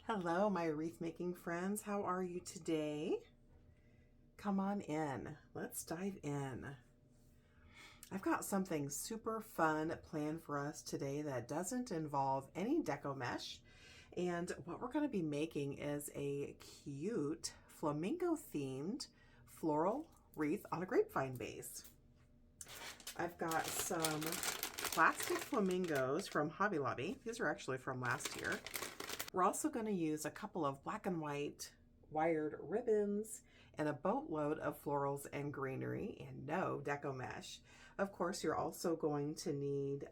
Hello, my wreath making friends. How are you today? Come on in. Let's dive in. I've got something super fun planned for us today that doesn't involve any deco mesh. And what we're going to be making is a cute flamingo themed floral wreath on a grapevine base. I've got some plastic flamingos from Hobby Lobby. These are actually from last year. We're also going to use a couple of black and white wired ribbons and a boatload of florals and greenery and no deco mesh. Of course, you're also going to need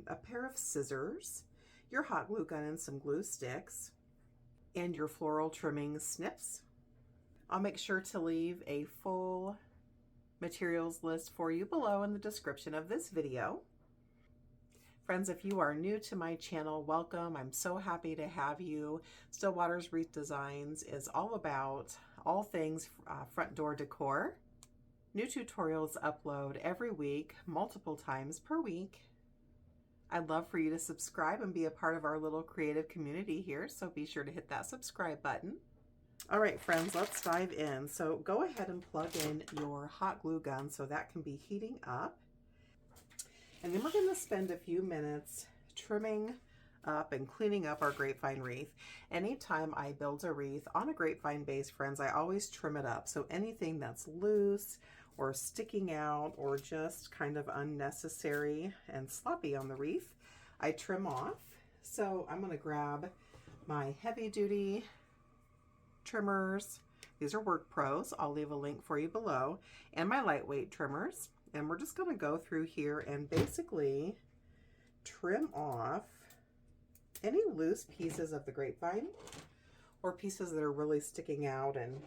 a pair of scissors, your hot glue gun and some glue sticks, and your floral trimming snips. I'll make sure to leave a full materials list for you below in the description of this video. Friends, if you are new to my channel, welcome. I'm so happy to have you. Stillwater's Wreath Designs is all about all things front door decor. New tutorials upload every week, multiple times per week. I'd love for you to subscribe and be a part of our little creative community here, so be sure to hit that subscribe button. All right, friends, let's dive in. So go ahead and plug in your hot glue gun so that can be heating up. And then we're going to spend a few minutes trimming up and cleaning up our grapevine wreath. Anytime I build a wreath on a grapevine base, friends, I always trim it up. So anything that's loose or sticking out or just kind of unnecessary and sloppy on the wreath, I trim off. So I'm going to grab my heavy duty trimmers. These are Work Pros. I'll leave a link for you below. And my lightweight trimmers. And we're just going to go through here and basically trim off any loose pieces of the grapevine or pieces that are really sticking out and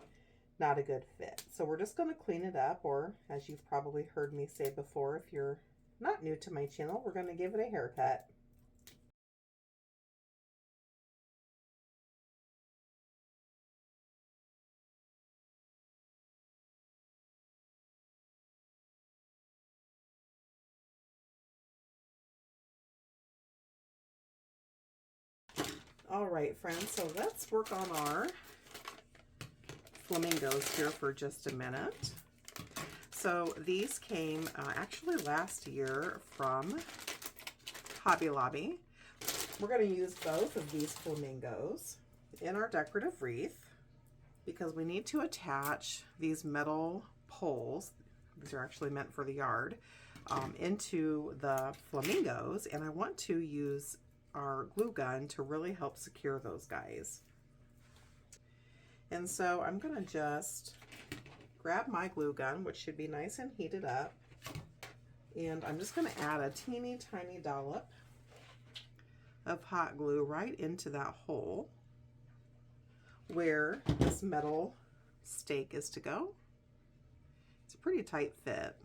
not a good fit. So we're just going to clean it up, or as you've probably heard me say before, if you're not new to my channel, we're going to give it a haircut. All right, friends, so let's work on our flamingos here for just a minute. So these came actually last year from Hobby Lobby. We're going to use both of these flamingos in our decorative wreath because we need to attach these metal poles. These are actually meant for the yard, into the flamingos, and I want to use our glue gun to really help secure those guys. And so I'm going to just grab my glue gun, which should be nice and heated up, and I'm just going to add a teeny tiny dollop of hot glue right into that hole where this metal stake is to go. It's a pretty tight fit,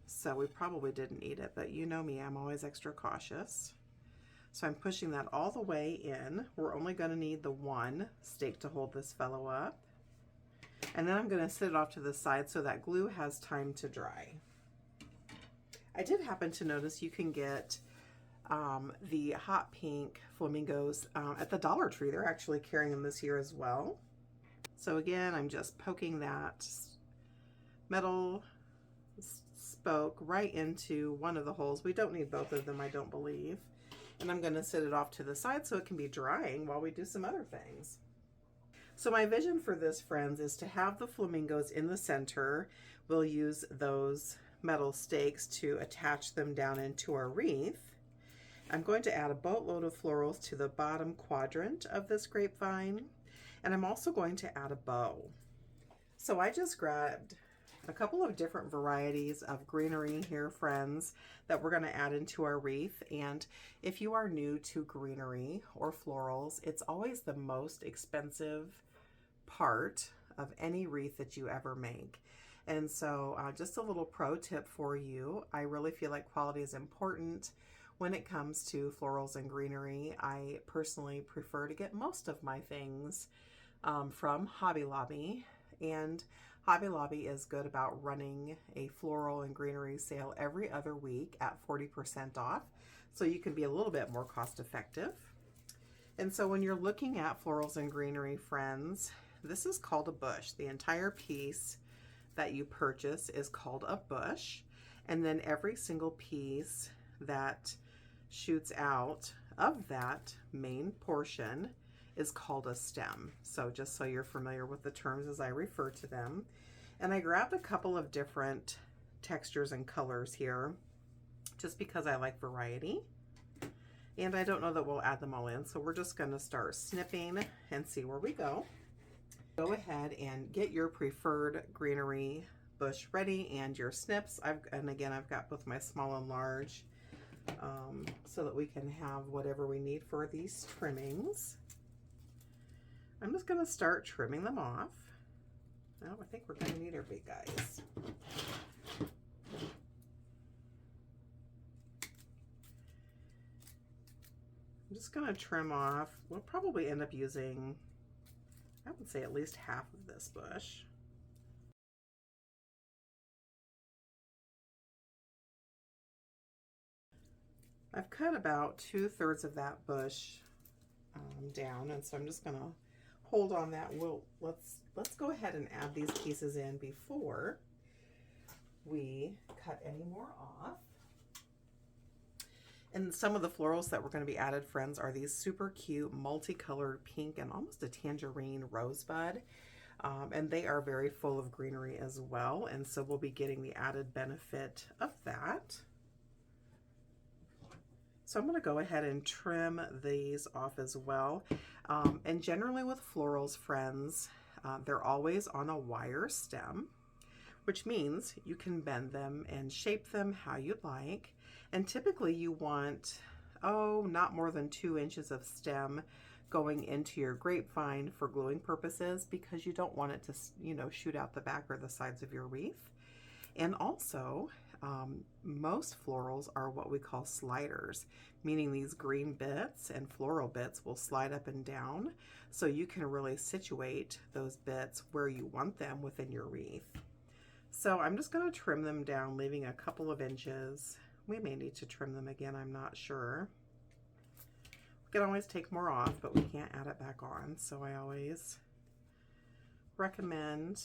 so we probably didn't need it, but you know me, I'm always extra cautious. So I'm pushing that all the way in. We're only going to need the one stake to hold this fellow up. And then I'm going to sit it off to the side so that glue has time to dry. I did happen to notice you can get the hot pink flamingos at the Dollar Tree. They're actually carrying them this year as well. So again, I'm just poking that metal spoke right into one of the holes. We don't need both of them, I don't believe. And I'm going to sit it off to the side so it can be drying while we do some other things. So my vision for this, friends, is to have the flamingos in the center. We'll use those metal stakes to attach them down into our wreath. I'm going to add a boatload of florals to the bottom quadrant of this grapevine, and I'm also going to add a bow. So I just grabbed a couple of different varieties of greenery here, friends, that we're going to add into our wreath. And if you are new to greenery or florals, it's always the most expensive part of any wreath that you ever make. And so just a little pro tip for you. I really feel like quality is important when it comes to florals and greenery. I personally prefer to get most of my things from Hobby Lobby, and Hobby Lobby is good about running a floral and greenery sale every other week at 40% off, so you can be a little bit more cost effective. And so when you're looking at florals and greenery, friends, this is called a bush. The entire piece that you purchase is called a bush. And then every single piece that shoots out of that main portion is called a stem. So just so you're familiar with the terms as I refer to them. And I grabbed a couple of different textures and colors here just because I like variety. And I don't know that we'll add them all in, so we're just going to start snipping and see where we go. Go ahead and get your preferred greenery bush ready and your snips. And again, I've got both my small and large so that we can have whatever we need for these trimmings. I'm just going to start trimming them off. Oh, I think we're going to need our big guys. I'm just going to trim off. We'll probably end up using, I would say, at least half of this bush. I've cut about 2/3 of that bush down, and so I'm just going to hold on that. Let's go ahead and add these pieces in before we cut any more off. And some of the florals that were going to be added, friends, are these super cute multicolored pink and almost a tangerine rosebud. And they are very full of greenery as well. And so we'll be getting the added benefit of that. So I'm going to go ahead and trim these off as well. And generally with florals, friends, they're always on a wire stem, which means you can bend them and shape them how you'd like. And typically you want, not more than 2 inches of stem going into your grapevine for gluing purposes, because you don't want it to, shoot out the back or the sides of your wreath. And also, most florals are what we call sliders, meaning these green bits and floral bits will slide up and down, so you can really situate those bits where you want them within your wreath. So I'm just going to trim them down, leaving a couple of inches. We may need to trim them again, I'm not sure. We can always take more off, but we can't add it back on. So I always recommend,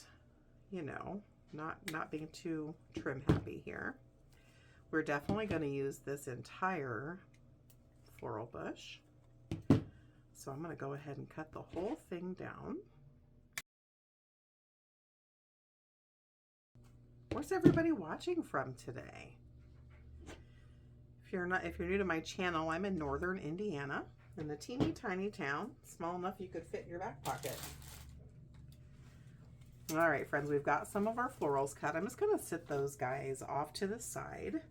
not being too trim happy here. We're definitely going to use this entire floral bush. So I'm going to go ahead and cut the whole thing down. Where's everybody watching from today? If you're new to my channel, I'm in northern Indiana, in a teeny tiny town, small enough you could fit in your back pocket. All right, friends, we've got some of our florals cut. I'm just going to sit those guys off to the side,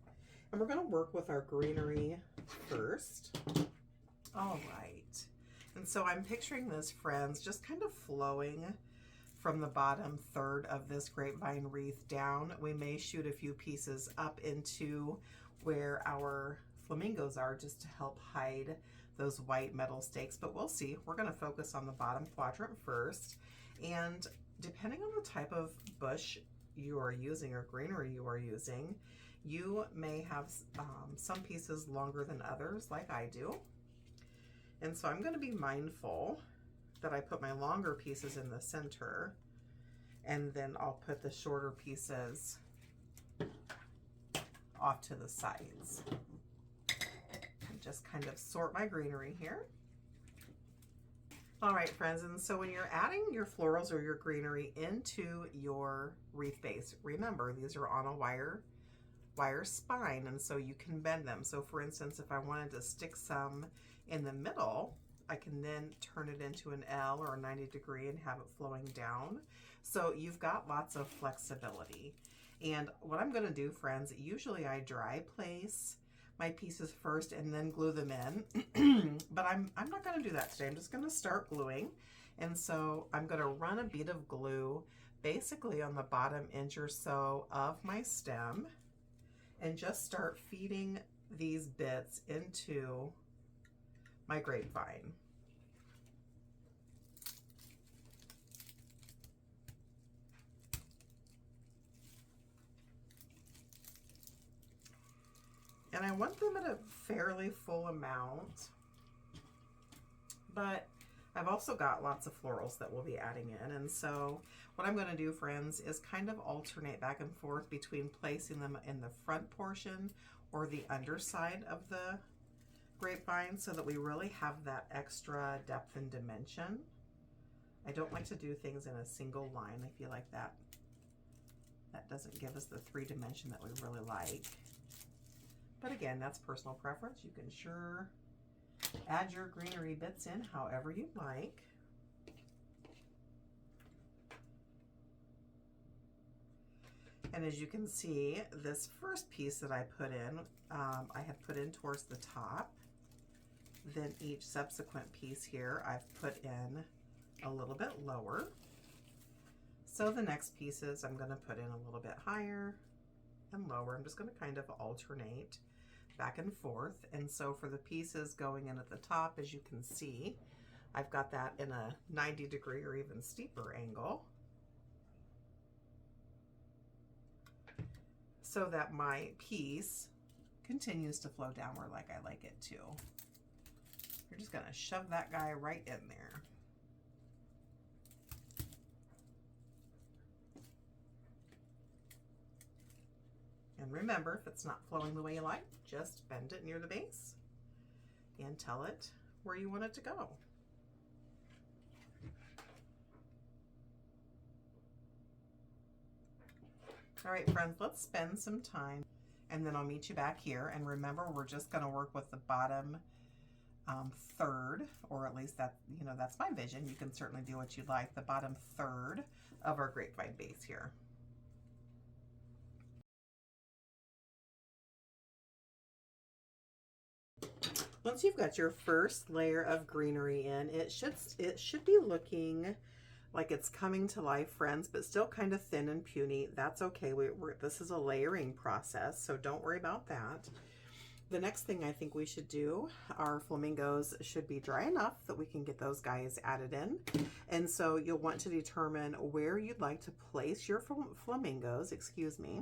and we're going to work with our greenery first. All right, and so I'm picturing this, friends, just kind of flowing from the bottom third of this grapevine wreath down. We may shoot a few pieces up into where our flamingos are, just to help hide those white metal stakes, but we'll see. We're going to focus on the bottom quadrant first, and depending on the type of bush you are using or greenery you are using, you may have some pieces longer than others, like I do. And so I'm going to be mindful that I put my longer pieces in the center, and then I'll put the shorter pieces off to the sides. And just kind of sort my greenery here. All right, friends, and so when you're adding your florals or your greenery into your wreath base, remember these are on a wire spine, and so you can bend them. So for instance, if I wanted to stick some in the middle, I can then turn it into an L or a 90-degree and have it flowing down. So you've got lots of flexibility. And what I'm going to do, friends, usually I dry place my pieces first and then glue them in. But I'm not going to do that today. I'm just going to start gluing. And so I'm going to run a bead of glue basically on the bottom inch or so of my stem and just start feeding these bits into my grapevine. And I want them at a fairly full amount, but I've also got lots of florals that we'll be adding in. And so what I'm going to do, friends, is kind of alternate back and forth between placing them in the front portion or the underside of the grapevine so that we really have that extra depth and dimension. I don't like to do things in a single line. I feel like that doesn't give us the 3-dimension that we really like. But again, that's personal preference. You can sure add your greenery bits in however you like. And as you can see, this first piece that I put in, I have put in towards the top. Then each subsequent piece here, I've put in a little bit lower. So the next pieces I'm going to put in a little bit higher and lower. I'm just going to kind of alternate back and forth. And so for the pieces going in at the top, as you can see, I've got that in a 90-degree or even steeper angle, so that my piece continues to flow downward like I like it to. You're just going to shove that guy right in there. And remember, if it's not flowing the way you like, just bend it near the base and tell it where you want it to go. All right, friends, let's spend some time and then I'll meet you back here. And remember, we're just going to work with the bottom third, or at least that, you know, that's my vision. You can certainly do what you like. The bottom third of our grapevine base here. Once you've got your first layer of greenery in, it should be looking like it's coming to life, friends, but still kind of thin and puny. That's okay. This is a layering process, so don't worry about that. The next thing I think we should do, our flamingos should be dry enough that we can get those guys added in. And so you'll want to determine where you'd like to place your flamingos, excuse me.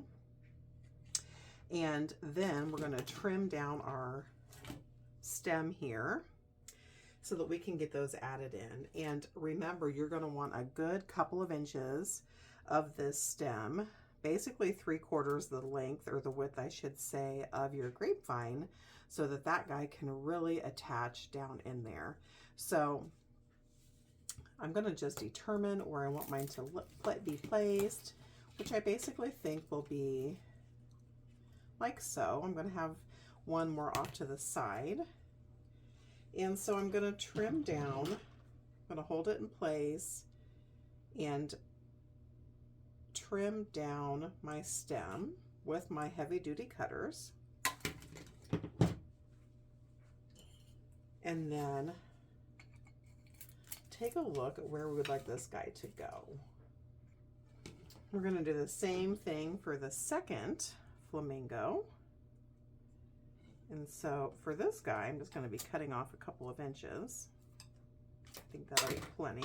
And then we're going to trim down our stem here so that we can get those added in. And remember, you're going to want a good couple of inches of this stem, basically 3/4 the length, or the width I should say, of your grapevine, so that that guy can really attach down in there. So I'm going to just determine where I want mine to be placed, which I basically think will be like so. I'm going to have one more off to the side. And so I'm going to trim down, I'm going to hold it in place and trim down my stem with my heavy duty cutters. And then take a look at where we would like this guy to go. We're going to do the same thing for the second flamingo. And so for this guy, I'm just going to be cutting off a couple of inches. I think that'll be plenty.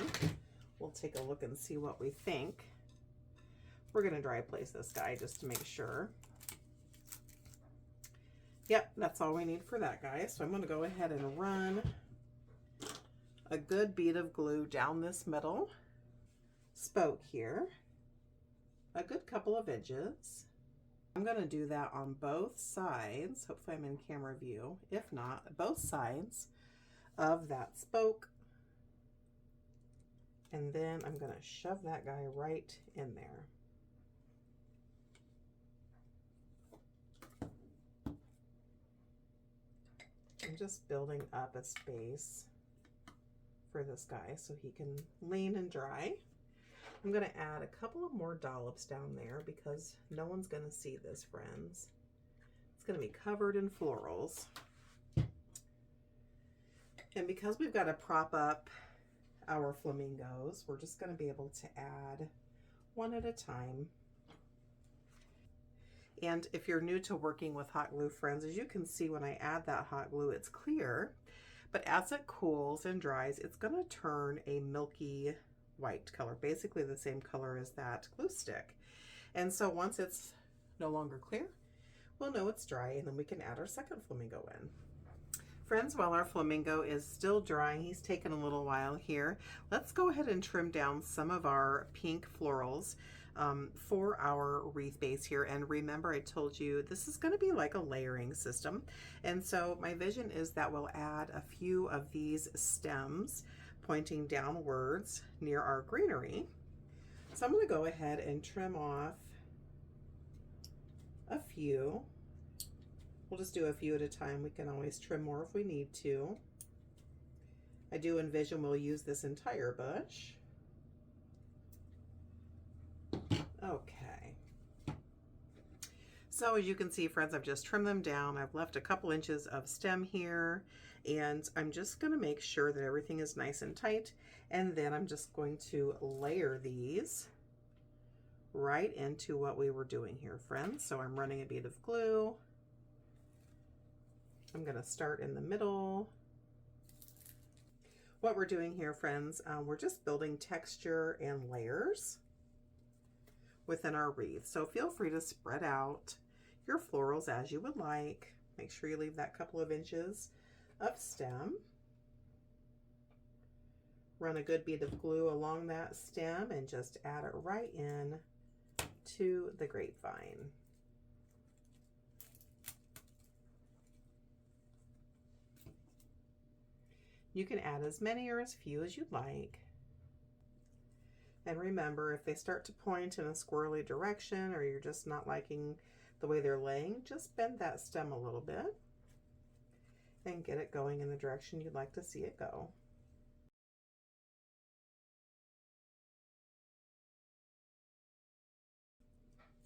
We'll take a look and see what we think. We're going to dry place this guy just to make sure. Yep, that's all we need for that guy. So I'm going to go ahead and run a good bead of glue down this middle spoke here, a good couple of inches. I'm going to do that on both sides. Hopefully I'm in camera view. If not, both sides of that spoke. And then I'm going to shove that guy right in there. I'm just building up a space for this guy so he can lean and dry. I'm going to add a couple of more dollops down there because no one's going to see this, friends. It's going to be covered in florals. And because we've got to prop up our flamingos, we're just going to be able to add one at a time. And if you're new to working with hot glue, friends, as you can see when I add that hot glue, it's clear. But as it cools and dries, it's going to turn a milky white color, basically the same color as that glue stick. And so once it's no longer clear, we'll know it's dry, and then we can add our second flamingo in. Friends, while our flamingo is still drying, he's taken a little while here, let's go ahead and trim down some of our pink florals for our wreath base here. And remember, I told you this is going to be like a layering system. And so my vision is that we'll add a few of these stems pointing downwards near our greenery. So I'm going to go ahead and trim off a few. We'll just do a few at a time. We can always trim more if we need to. I do envision we'll use this entire bush. Okay. So as you can see, friends, I've just trimmed them down. I've left a couple inches of stem here, and I'm just going to make sure that everything is nice and tight. And then I'm just going to layer these right into what we were doing here, friends. So I'm running a bead of glue. I'm going to start in the middle. What we're doing here, friends, we're just building texture and layers within our wreath. So feel free to spread out your florals as you would like. Make sure you leave that couple of inches of stem. Run a good bead of glue along that stem and just add it right in to the grapevine. You can add as many or as few as you'd like. And remember, if they start to point in a squirrely direction or you're just not liking the way they're laying, just bend that stem a little bit and get it going in the direction you'd like to see it go.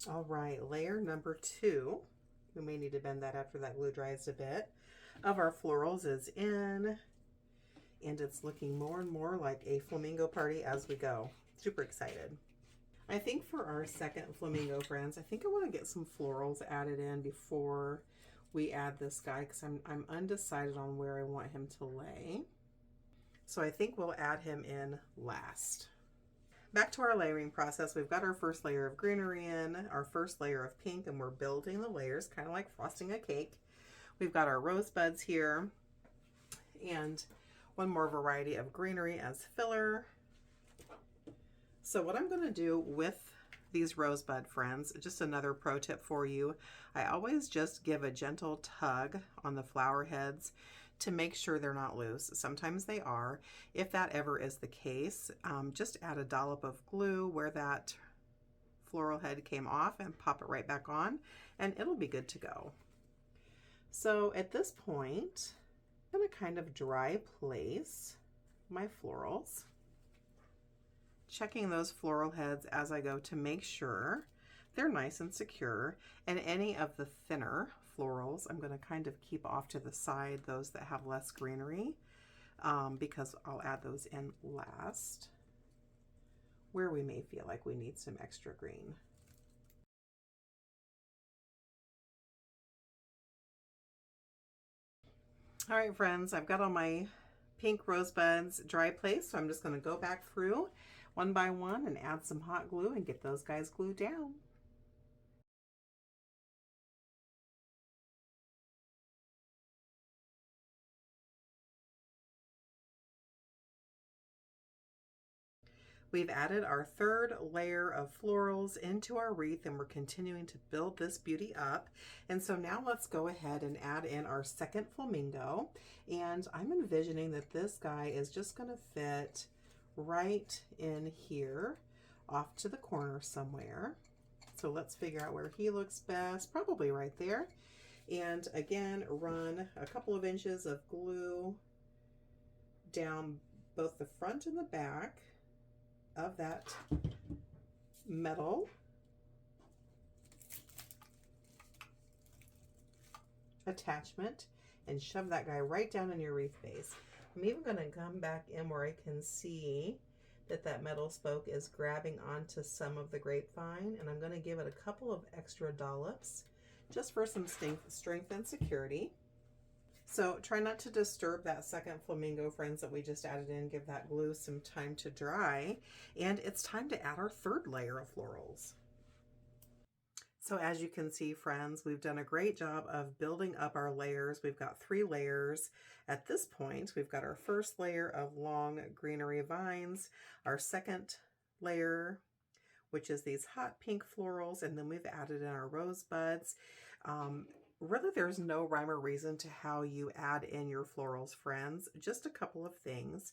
All right, layer number 2, we may need to bend that after that glue dries a bit, of our florals is in. And it's looking more and more like a flamingo party as we go. Super excited. I think for our second flamingo, friends, I think I want to get some florals added in before we add this guy, because I'm undecided on where I want him to lay. So I think we'll add him in last. Back to our layering process. We've got our first layer of greenery in, our first layer of pink, and we're building the layers, kind of like frosting a cake. We've got our rosebuds here, and one more variety of greenery as filler. So what I'm going to do with these rosebud, friends, just another pro tip for you, I always just give a gentle tug on the flower heads to make sure they're not loose. Sometimes they are. If that ever is the case, just add a dollop of glue where that floral head came off and pop it right back on, and it'll be good to go. So at this point, I'm going to kind of dry place my florals, checking those floral heads as I go to make sure they're nice and secure. And any of the thinner florals, I'm going to kind of keep off to the side, those that have less greenery, because I'll add those in last, where we may feel like we need some extra green. All right, friends, I've got all my pink rosebuds dry placed, so I'm just going to go back through one by one and add some hot glue and get those guys glued down. We've added our third layer of florals into our wreath, and we're continuing to build this beauty up. And so now let's go ahead and add in our second flamingo. And I'm envisioning that this guy is just going to fit right in here off to the corner somewhere. So let's figure out where he looks best, probably right there. And again, run a couple of inches of glue down both the front and the back of that metal attachment and shove that guy right down in your wreath base. I'm even going to come back in where I can see that that metal spoke is grabbing onto some of the grapevine, and I'm going to give it a couple of extra dollops just for some strength and security. So try not to disturb that second flamingo, friends, that we just added in. Give that glue some time to dry. And it's time to add our third layer of florals. So as you can see, friends, we've done a great job of building up our layers. We've got 3 layers. At this point, we've got our first layer of long greenery vines, our second layer, which is these hot pink florals, and then we've added in our rosebuds. Really, there's no rhyme or reason to how you add in your florals, friends. Just a couple of things.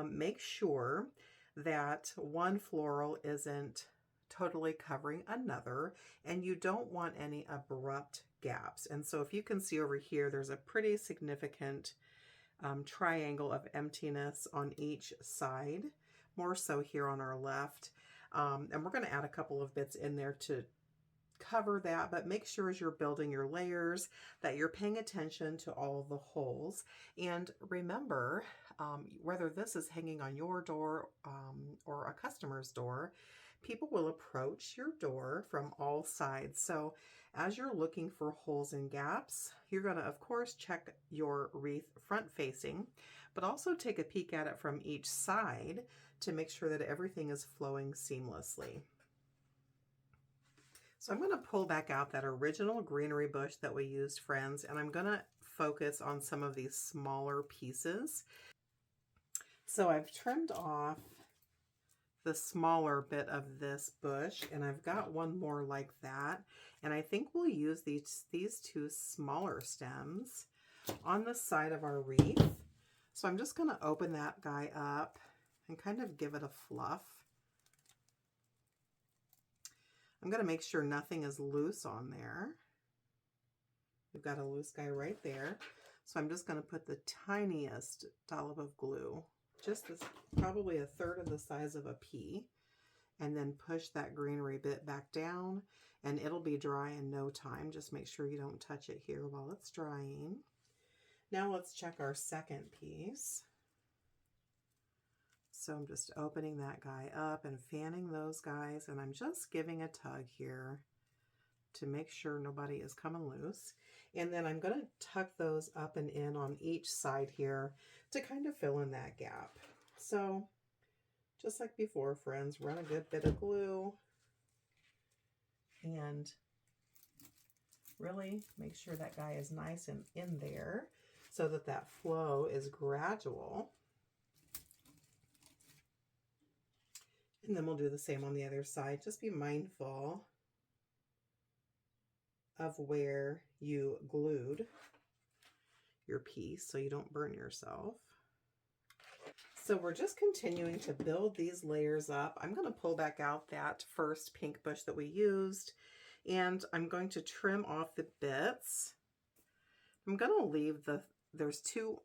Make sure that one floral isn't totally covering another, and you don't want any abrupt gaps. And so if you can see over here, there's a pretty significant triangle of emptiness on each side, more so here on our left. And we're going to add a couple of bits in there to cover that, but make sure as you're building your layers that you're paying attention to all the holes. And remember, whether this is hanging on your door or a customer's door, people will approach your door from all sides. So as you're looking for holes and gaps, you're going to, of course, check your wreath front facing, but also take a peek at it from each side to make sure that everything is flowing seamlessly. So I'm going to pull back out that original greenery bush that we used, friends, and I'm going to focus on some of these smaller pieces. So I've trimmed off the smaller bit of this bush, and I've got one more like that, and I think we'll use these 2 smaller stems on the side of our wreath. So I'm just going to open that guy up and kind of give it a fluff. I'm going to make sure nothing is loose on there. We've got a loose guy right there. So I'm just going to put the tiniest dollop of glue, just this, probably a third of the size of a pea, and then push that greenery bit back down, and it'll be dry in no time. Just make sure you don't touch it here while it's drying. Now let's check our second piece. So I'm just opening that guy up and fanning those guys, and I'm just giving a tug here to make sure nobody is coming loose. And then I'm going to tuck those up and in on each side here to kind of fill in that gap. So just like before, friends, run a good bit of glue and really make sure that guy is nice and in there so that that flow is gradual. And then we'll do the same on the other side. Just be mindful of where you glued your piece so you don't burn yourself. So we're just continuing to build these layers up. I'm going to pull back out that first pink bush that we used, and I'm going to trim off the bits. I'm going to leave there's 2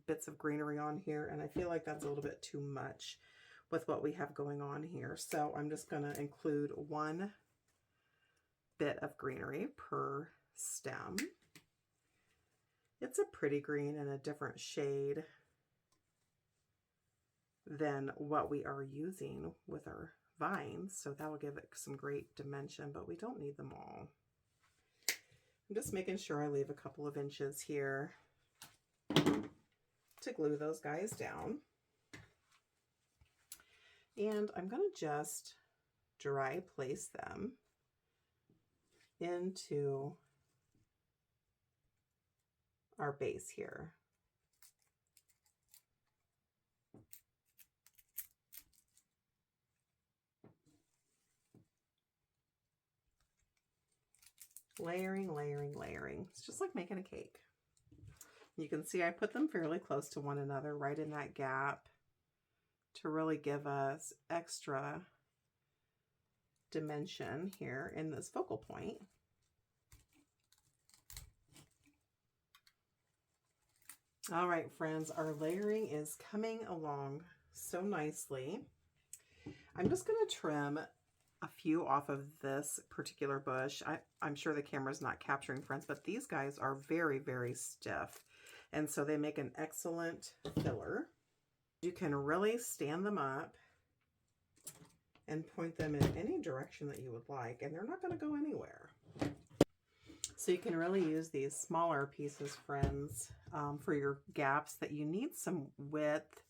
bits of greenery on here, and I feel like that's a little bit too much with what we have going on here. So I'm just going to include 1 bit of greenery per stem. It's a pretty green and a different shade than what we are using with our vines. So that will give it some great dimension, but we don't need them all. I'm just making sure I leave a couple of inches here to glue those guys down. And I'm going to just dry place them into our base here. Layering, layering, layering. It's just like making a cake. You can see I put them fairly close to one another right in that gap to really give us extra dimension here in this focal point. All right, friends, our layering is coming along so nicely. I'm just going to trim a few off of this particular bush. I'm sure the camera's not capturing, friends, but these guys are very, very stiff, and so they make an excellent filler. You can really stand them up and point them in any direction that you would like, and they're not going to go anywhere. So you can really use these smaller pieces, friends, for your gaps that you need some width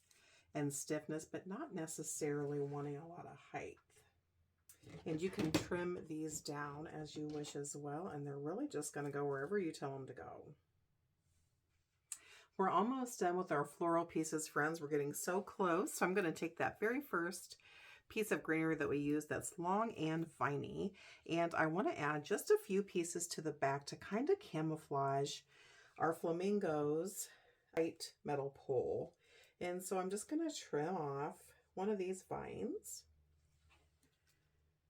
and stiffness, but not necessarily wanting a lot of height. And you can trim these down as you wish as well, and they're really just going to go wherever you tell them to go. We're almost done with our floral pieces, friends. We're getting so close. So I'm going to take that very first piece of greenery that we use that's long and viney, and I want to add just a few pieces to the back to kind of camouflage our flamingos white metal pole. And so I'm just going to trim off one of these vines,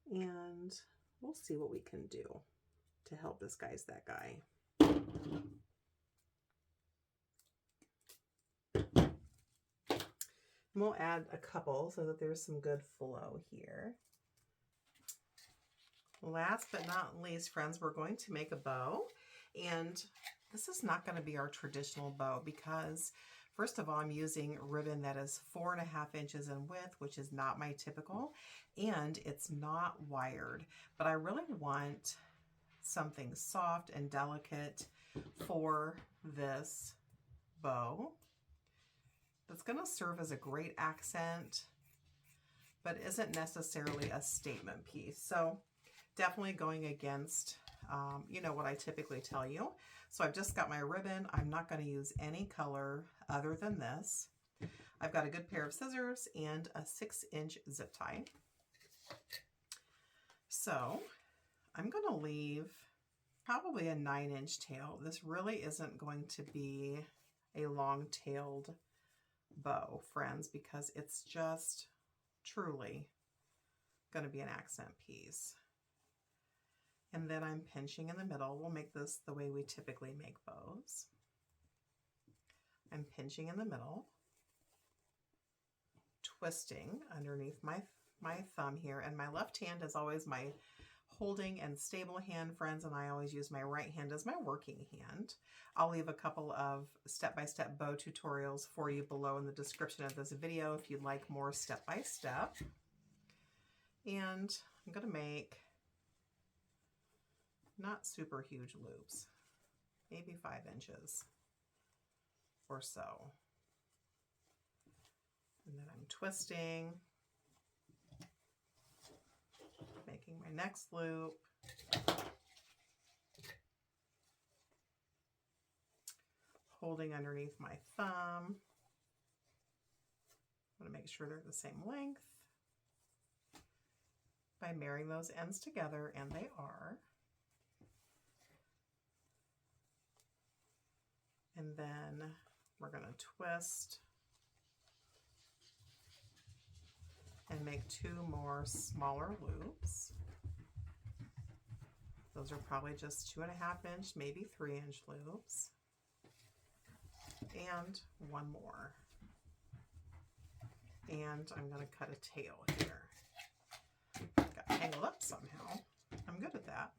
and we'll see what we can do to help this guy's that guy. And we'll add a couple so that there's some good flow here. Last but not least, friends, we're going to make a bow. And this is not going to be our traditional bow because, first of all, I'm using ribbon that is 4.5 inches in width, which is not my typical, and it's not wired. But I really want something soft and delicate for this bow that's going to serve as a great accent, but isn't necessarily a statement piece. So definitely going against, you know, what I typically tell you. So I've just got my ribbon. I'm not going to use any color other than this. I've got a good pair of scissors and a 6-inch zip tie. So I'm going to leave probably a 9-inch tail. This really isn't going to be a long-tailed bow, friends, because it's just truly going to be an accent piece. And then I'm pinching in the middle. We'll make this the way we typically make bows. I'm pinching in the middle, twisting underneath my thumb here, and my left hand is always my holding and stable hand, friends, and I always use my right hand as my working hand. I'll leave a couple of step-by-step bow tutorials for you below in the description of this video if you'd like more step-by-step. And I'm going to make not super huge loops, maybe 5 inches or so. And then I'm twisting, making my next loop, holding underneath my thumb. I'm going to make sure they're the same length by marrying those ends together, and they are. And then we're going to twist and make 2 more smaller loops. Those are probably just 2.5 inch, maybe 3-inch loops. And 1 more. And I'm going to cut a tail here. Got tangled up somehow. I'm good at that.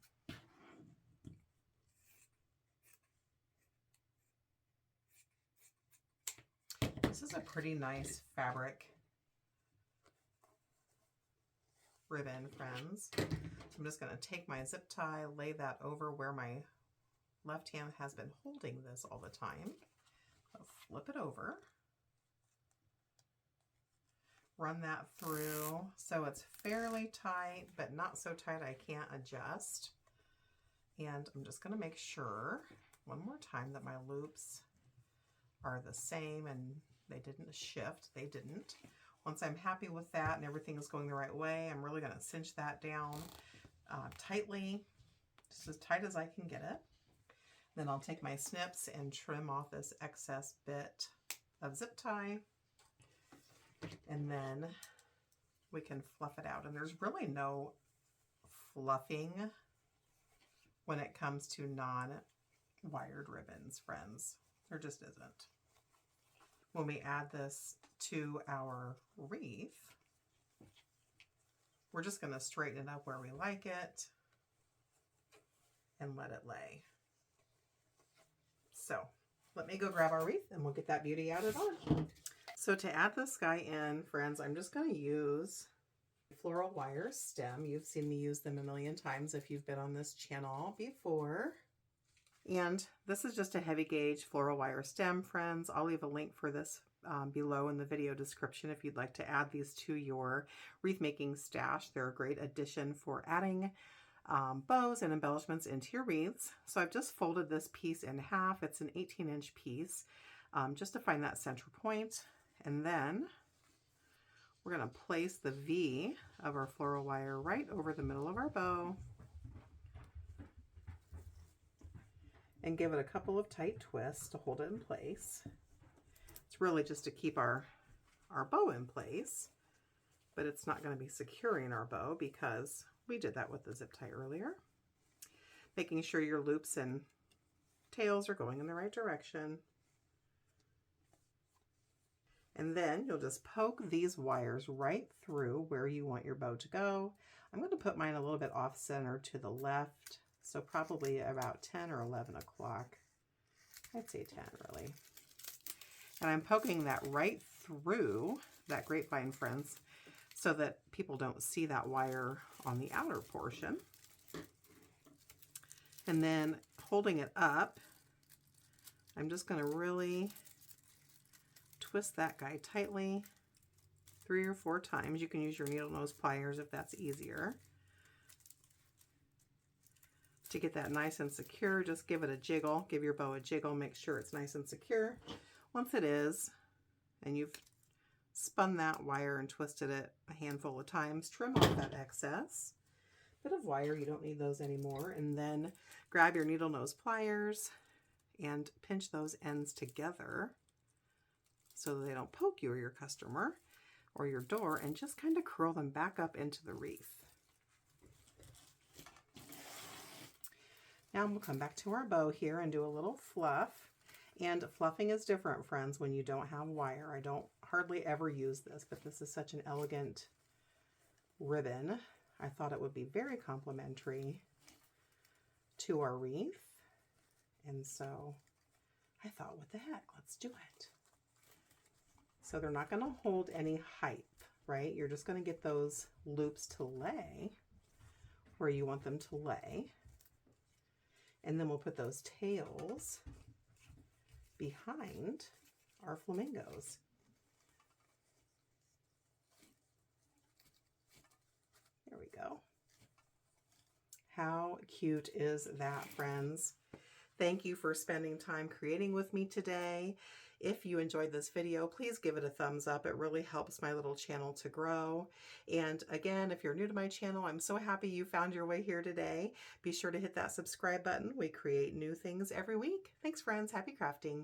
This is a pretty nice fabric ribbon, friends. So I'm just going to take my zip tie, lay that over where my left hand has been holding this all the time. I'll flip it over. Run that through so it's fairly tight, but not so tight I can't adjust. And I'm just going to make sure one more time that my loops are the same and they didn't shift. They didn't. Once I'm happy with that and everything is going the right way, I'm really going to cinch that down tightly, just as tight as I can get it. Then I'll take my snips and trim off this excess bit of zip tie, and then we can fluff it out. And there's really no fluffing when it comes to non-wired ribbons, friends. There just isn't. When we add this to our wreath, we're just going to straighten it up where we like it and let it lay. So let me go grab our wreath and we'll get that beauty added on. So to add this guy in, friends, I'm just going to use floral wire stem. You've seen me use them a million times if you've been on this channel before. And this is just a heavy gauge floral wire stem, friends. I'll leave a link for this below in the video description if you'd like to add these to your wreath making stash. They're a great addition for adding bows and embellishments into your wreaths. So I've just folded this piece in half. It's an 18-inch piece just to find that center point. And then we're going to place the V of our floral wire right over the middle of our bow and give it a couple of tight twists to hold it in place. It's really just to keep our bow in place, but it's not going to be securing our bow because we did that with the zip tie earlier. Making sure your loops and tails are going in the right direction. And then you'll just poke these wires right through where you want your bow to go. I'm going to put mine a little bit off center to the left, so probably about 10 or 11 o'clock. I'd say 10 really. And I'm poking that right through that grapevine, friends, so that people don't see that wire on the outer portion. And then holding it up, I'm just going to really twist that guy tightly 3 or 4 times. You can use your needle nose pliers if that's easier. To get that nice and secure, just give it a jiggle. Give your bow a jiggle. Make sure it's nice and secure. Once it is, and you've spun that wire and twisted it a handful of times, trim off that excess bit of wire. You don't need those anymore. And then grab your needle nose pliers and pinch those ends together so that they don't poke you or your customer or your door, and just kind of curl them back up into the wreath. Now we'll come back to our bow here and do a little fluff. And fluffing is different, friends, when you don't have wire. I don't hardly ever use this, but this is such an elegant ribbon. I thought it would be very complimentary to our wreath. And so I thought, what the heck, let's do it. So they're not going to hold any height, right? You're just going to get those loops to lay where you want them to lay. And then we'll put those tails behind our flamingos. There we go. How cute is that, friends? Thank you for spending time creating with me today. If you enjoyed this video, please give it a thumbs up. It really helps my little channel to grow. And again, if you're new to my channel, I'm so happy you found your way here today. Be sure to hit that subscribe button. We create new things every week. Thanks, friends. Happy crafting.